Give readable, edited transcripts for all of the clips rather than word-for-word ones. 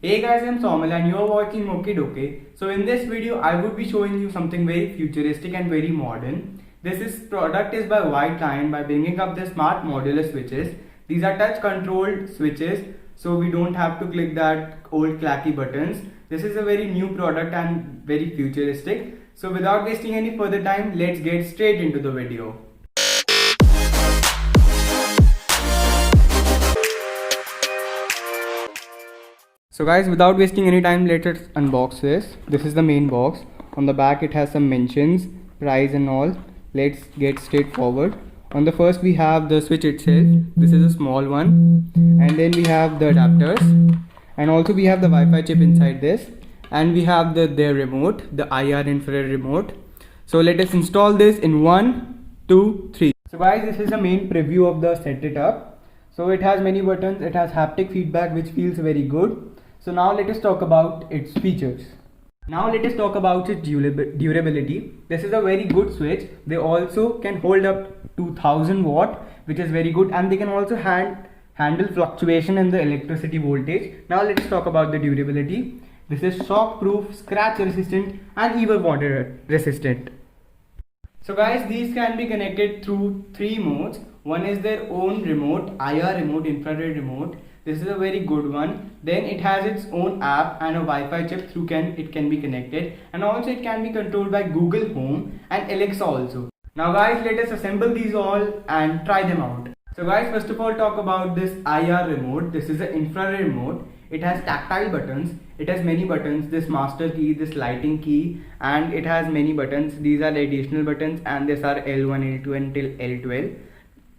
Hey guys, I'm Somil and you're watching Okidoke. So in this video, I would be showing you something very futuristic and very modern. Product is by White Lion by bringing up the smart modular switches. These are touch controlled switches, so we don't have to click that old clacky buttons. This is a very new product and very futuristic. So without wasting any further time, let's get straight into the video. So guys, without wasting any time, let us unbox this. This is the main box. On the back it has some mentions, price and all. Let's get straight forward. On the first we have the switch itself. This is a small one. And then we have the adapters. And also we have the Wi-Fi chip inside this. And we have their remote, the IR infrared remote. So let us install this in 1, 2, 3. So guys, this is the main preview of the set it up. So it has many buttons, it has haptic feedback which feels very good. So now let us talk about its features. Now let us talk about its durability. This is a very good switch. They also can hold up to 1000 watt, which is very good, and they can also handle fluctuation in the electricity voltage. Now let's talk about the durability. This is shock proof, scratch resistant and even water resistant. So guys, these can be connected through 3 modes. One is their own remote, IR remote, infrared remote. This is a very good one. Then it has its own app and a Wi-Fi chip through it can be connected, and also it can be controlled by Google Home and Alexa also. Now guys, let us assemble these all and try them out. So guys, first of all talk about this IR remote. This is an infrared remote. It has tactile buttons. It has many buttons, this master key, this lighting key, and it has many buttons. These are the additional buttons and these are L1, L2 until L12.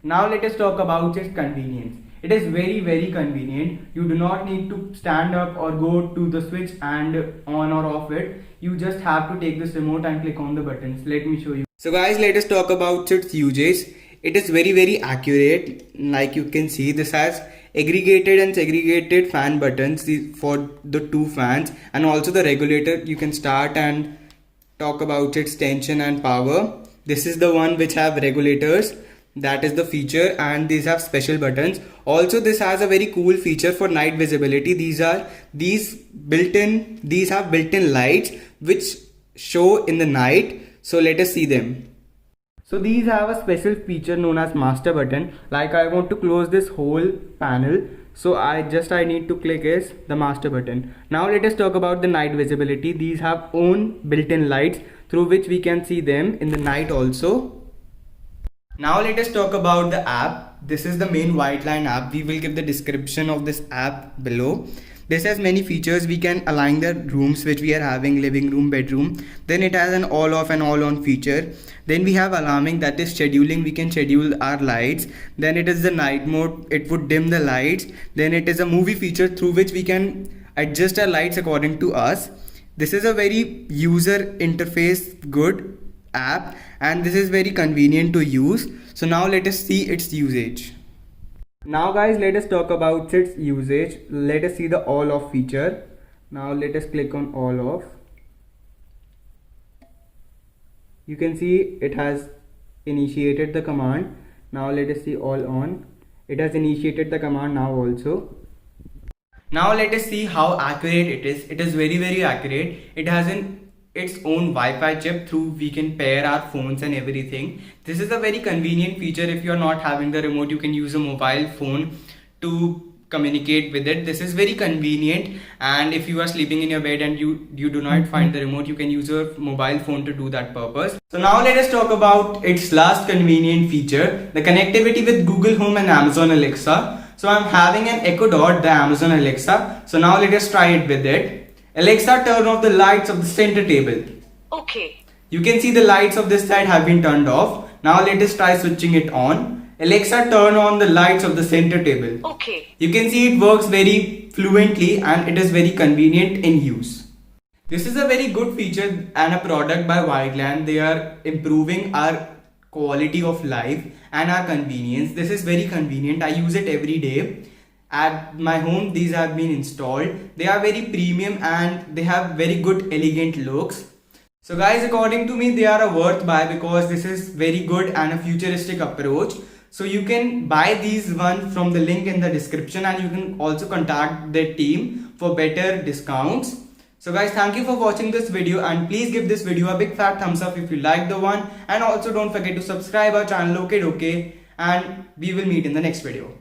Now let us talk about its convenience. It is very convenient. You do not need to stand up or go to the switch and on or off it. You just have to take this remote and click on the buttons. Let me show you. So guys, let us talk about its usage. It is very accurate. Like you can see, this has aggregated and segregated fan buttons for the 2 fans, and also the regulator. You can start and talk about its tension and power. This is the one which have regulators. That is the feature, and these have special buttons. Also this has a very cool feature for night visibility. These have built-in lights which show in the night. So let us see them. So these have a special feature known as master button. Like I want to close this whole panel, so I need to click is the master button. Now let us talk about the night visibility. These have own built-in lights through which we can see them in the night also. Now let us talk about the app. This is the main White Lion app. We will give the description of this app below. This has many features. We can align the rooms which we are having, living room, bedroom. Then it has an all off and all on feature. Then we have alarming, that is scheduling. We can schedule our lights. Then it is the night mode. It would dim the lights. Then it is a movie feature through which we can adjust our lights according to us. This is a very user interface good app, and this is very convenient to use. So now let us see its usage. Now guys, let us talk about its usage. Let us see the all off feature. Now let us click on all off. You can see it has initiated the command. Now let us see all on. It has initiated the command now also. Now let us see how accurate it is. It is very accurate. It has its own Wi-Fi chip through we can pair our phones and everything. This is a very convenient feature. If you are not having the remote, you can use a mobile phone to communicate with it. This is very convenient, and if you are sleeping in your bed and you do not find the remote, you can use your mobile phone to do that purpose. So now let us talk about its last convenient feature, the connectivity with Google Home and Amazon Alexa. So I'm having an Echo Dot, the Amazon Alexa. So now let us try it with it. Alexa, turn off the lights of the center table. Okay. You can see the lights of this side have been turned off. Now let us try switching it on. Alexa, turn on the lights of the center table. Okay. You can see it works very fluently and it is very convenient in use. This is a very good feature and a product by White Lion. They are improving our quality of life and our convenience. This is very convenient. I use it every day. At my home, these have been installed. They are very premium and they have very good elegant looks. So guys, according to me, they are a worth buy because this is very good and a futuristic approach. So you can buy these one from the link in the description, and you can also contact their team for better discounts. So guys, thank you for watching this video, and please give this video a big fat thumbs up if you like the one, and also don't forget to subscribe our channel. Okay, and we will meet in the next video.